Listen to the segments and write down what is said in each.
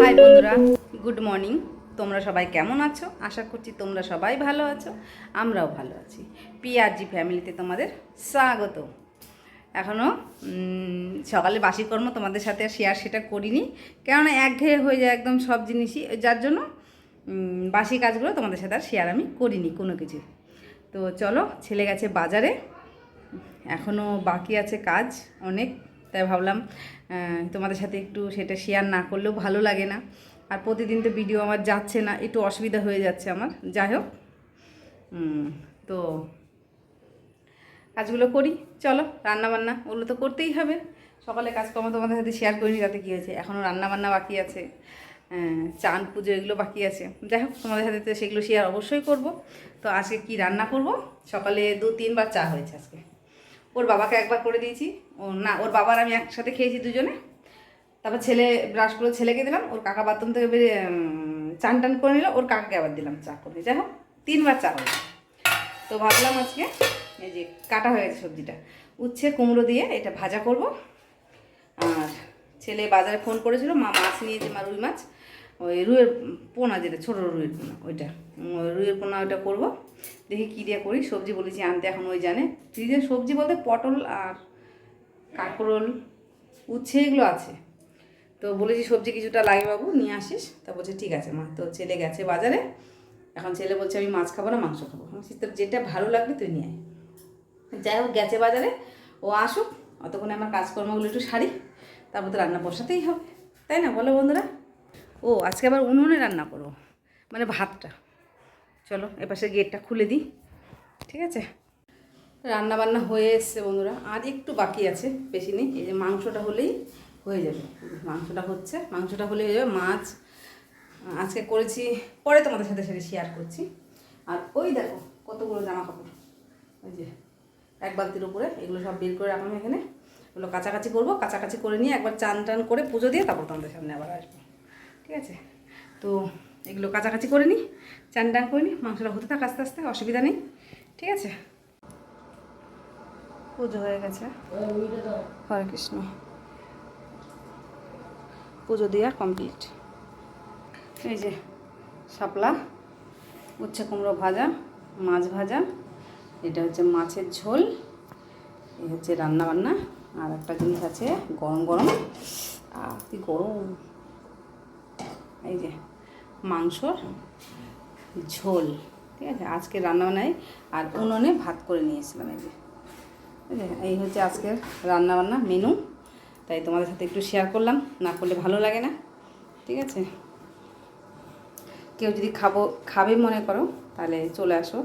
High বন্ধুরা, good morning. তোমরা সবাই কেমন আছো? আশা করছি তোমরা সবাই ভালো আছো, আমরাও ভালো আছি। পিআরজি ফ্যামিলিতে তোমাদের স্বাগত। এখনও সকালে বাসি কর্ম তোমাদের সাথে শেয়ার সেটা করিনি, কেননা একঘেয়ে হয়ে যায় একদম সব জিনিসই, যার জন্য বাসি কাজগুলো তোমাদের সাথে আর শেয়ার আমি করিনি কোনো কিছু। তো চলো, ছেলে গেছে বাজারে, এখনও বাকি আছে কাজ অনেক, তাই ভাবলাম তোমাদের সাথে একটু সেটা শেয়ার না করলেও ভালো লাগে না। আর প্রতিদিন তো ভিডিও আমার যাচ্ছে না, একটু অসুবিধা হয়ে যাচ্ছে আমার। যাই হোক, তো কাজগুলো করি। চলো, রান্নাবান্না ওগুলো তো করতেই হবে। সকালে কাজকর্ম তোমাদের সাথে শেয়ার করিনি, তাতে কী হয়েছে, এখনও রান্নাবান্না বাকি আছে, চান পুজো এগুলো বাকি আছে। যাই হোক, তোমাদের সাথে তো সেগুলো শেয়ার অবশ্যই করব। তো আজকে কি রান্না করব? সকালে 2-3 বার চা হয়েছে আজকে। ওর বাবাকে একবার করে দিয়েছি, ও না, ওর বাবার আমি একসাথে খেয়েছি দুজনে। তারপর ছেলে ব্রাশ করে ছেলেকে দিলাম, ওর কাকা বাথরুম থেকে বেরিয়ে চান টান করে নিল, ওর কাকাকে আবার দিলাম চা করে। যাই হোক, 3 বার চা হয়েছে। তো ভাবলাম আজকে এই যে কাটা হয়ে গেছে সবজিটা, উচ্ছে কুমড়ো দিয়ে এটা ভাজা করব। আর ছেলে বাজারে ফোন করেছিল, মা মাছ নিয়েছে, মা রুই মাছ, ওই রুইয়ের পোনা, যেটা ছোটো রুইয়ের পোনা, ওইটা রুইয়ের পোনা ওইটা করবো। দেখি কী দিয়ে করি, সবজি বলেছি আনতে, এখন ওই জানে। ফ্রিজের সবজি বলতে পটল আর কাঁকরোল, উচ্ছে এগুলো আছে। তো বলেছি সবজি কিছুটা লাগে বাবু, নিয়ে আসিস। তা বলছে ঠিক আছে মা। তো ছেলে গেছে বাজারে, এখন ছেলে বলছে আমি মাছ খাবো না, মাংস খাবো। আমি তোর যেটা ভালো লাগবে তুই নিয়ে আয়। যাই হোক, গেছে বাজারে, ও আসুক, অতক্ষণে আমার কাজকর্মগুলো একটু সারি, তারপর তো রান্না বসাতেই হবে, তাই না বলো বন্ধুরা? ও আজকে আবার উনুনে রান্না করবো, মানে ভাতটা। চলো এপাশে গেটটা খুলে দিই, ঠিক আছে? রান্না বান্না হয়ে এসছে বন্ধুরা, আর একটু বাকি আছে, বেশি নেই। এই যে মাংসটা হলেই হয়ে যাবে, মাংসটা হচ্ছে, মাংসটা হলে হয়ে যাবে। মাছ আজকে করেছি, পরে তোমাদের সাথে সেটা শেয়ার করছি। আর ওই দেখো কতগুলো জামা কাপড়, ওই যে এক বালতির উপরে, এগুলো সব বের করে রাখলাম এখানে। এগুলো কাচাকাচি করবো, কাচাকাচি করে নিয়ে একবার চান টান করে পুজো দিয়ে তারপর তোমাদের সামনে আবার আসবো, ঠিক আছে? তো এগুলো কাচাকাচি করে নিই, চান টান করে নিই, মাংসটা হতে থাক আস্তে আস্তে, অসুবিধা নেই, ঠিক আছে? পুজো হয়ে গেছে, হরে কৃষ্ণ, পুজো দেওয়া কমপ্লিট। এই যে শাপলা, উচ্ছে কুমড়ো ভাজা, মাছ ভাজা, এটা হচ্ছে মাছের ঝোল, এই হচ্ছে রান্না বান্না। আর একটা জিনিস আছে গরম গরম, কি গরম, এই যে মাংসর ঝোল, ঠিক আছে? আজকে রান্নাবান্নায় আর উনুনে ভাত করে নিয়েছিলাম। এই যে এই হচ্ছে আজকের রান্নাবান্না মেনু, তাই তোমাদের সাথে একটু শেয়ার করলাম, না করলে ভালো লাগে না, ঠিক আছে? কেউ যদি খাবে মনে করো তাহলে চলে আসো,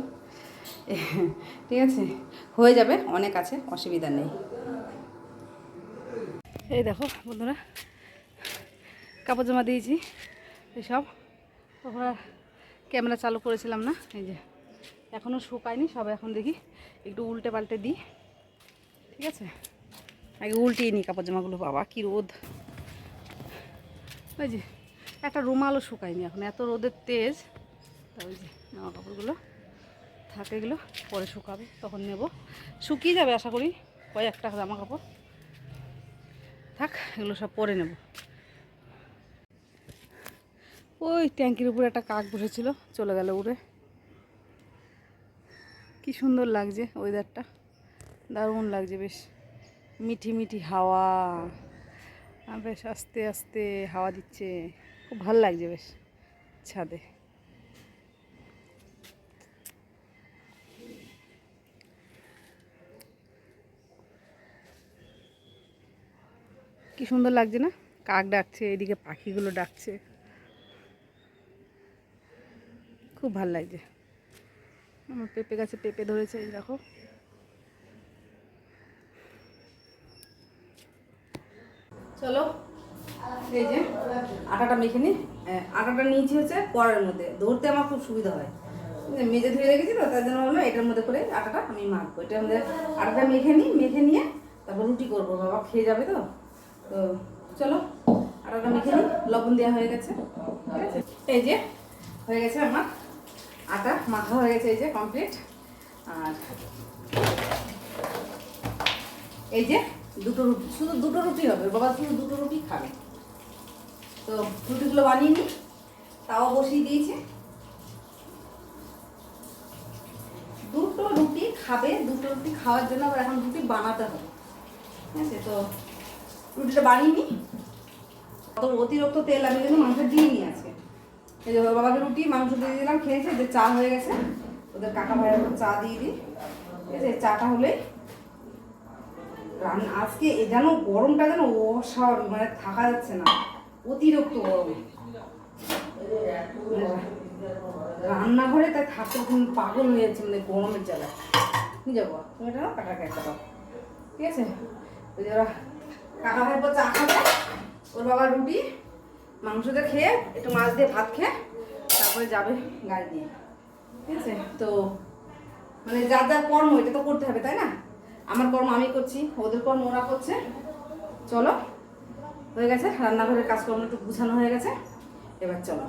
ঠিক আছে? হয়ে যাবে, অনেক আছে, অসুবিধা নেই। এই দেখো বন্ধুরা, কাপড় জামা দিয়েছি এসব, তখন ক্যামেরা চালু করেছিলাম না। এই যে এখনও শুকায়নি সব, এখন দেখি একটু উল্টে পাল্টে দিই, ঠিক আছে? আগে উল্টিয়ে নিই কাপড় জামাগুলো, বাবা কী রোদ। ওই যে একটা রুমালও শুকায়নি এখন, এত রোদের তেজ। তা ওই যে জামা কাপড়গুলো থাকে, এগুলো পরে শুকাবে, তখন নেব, শুকিয়ে যাবে আশা করি, কয়েকটা জামা কাপড় থাক, এগুলো সব পরে নেব। ওই ট্যাঙ্কির উপরে একটা কাক বসেছিল, চলে গেল উড়ে। কি সুন্দর লাগছে ওয়েদারটা, দারুণ লাগছে, বেশ মিঠি মিঠি হাওয়া, বেশ আস্তে আস্তে হাওয়া দিচ্ছে, খুব ভালো লাগছে বেশ ছাদে। কি সুন্দর লাগছে না? কাক ডাকছে, এদিকে পাখিগুলো ডাকছে, খুব ভালো লাগছে। আমার পেঁপে গাছে পেঁপে ধরেছে, এই দেখো। চলো এই যে আটাটা মেখে নিই। আটাটা নিয়েছি হচ্ছে কড়ার মধ্যে, ধরতে আমার খুব সুবিধা হয়, মেজে ধুয়ে রেখেছি তো, তার জন্য হলো এটার মধ্যে করে আটাটা আমি মাখবো। এটার মধ্যে আটাটা মেখে নিই, মেখে নিয়ে তারপর রুটি করবো, বাবা খেয়ে যাবে তো। তো চলো আটাটা মেখে নিই, লবণ দেওয়া হয়ে গেছে, ঠিক আছে? এই যে হয়ে গেছে আমার আটা মাখা হয়ে গেছে, এই যে কমপ্লিট। আর এই যে দুটো রুটি, শুধু দুটো রুটি হবে, বাবা শুধু দুটো রুটি খাবে, তো রুটিগুলো বানিয়ে নিই, তাও বসিয়ে দিয়েছে। দুটো রুটি খাবে, দুটো রুটি খাওয়ার জন্য আবার এখন রুটি বানাতে হবে, ঠিক আছে? তো রুটিটা বানিয়ে নিই। অতিরিক্ত তেল আমি কিন্তু মাংস দিইনি আজকে। এই যে বাবাকে রুটি মাংস দিয়ে দিলাম, খেয়েছে। যে চা হয়ে গেছে, ওদের কাকা ভাইয়ের চা দিয়ে দিই, ঠিক আছে? চাটা হলে রান্না আজকে যেন গরমটা যেন অস্বাভাবিক, মানে থাকা যাচ্ছে না, অতিরিক্ত গরম। রান্নাঘরে তাই থাকতে পাগল হয়ে যাচ্ছে, মানে গরমের জ্বালায়। নিয়ে যাবো তুমি এটা না, কাকাকে একটা দাও, ঠিক আছে? ওই যে ওরা কাকা ভাইয়ের পর চা খাবে, ওর বাবা রুটি মাংসটা খেয়ে একটু মাছ দিয়ে ভাত খেয়ে তারপরে যাবে গাড়ি নিয়ে, ঠিক আছে? তো মানে যার যার কর্ম এটা তো করতে হবে, তাই না? আমার কর্ম আমি করছি, ওদের কর্ম ওরা করছে। চলো, হয়ে গেছে রান্নাঘরের কাজকর্ম একটু গুছানো হয়ে গেছে, এবার চলো।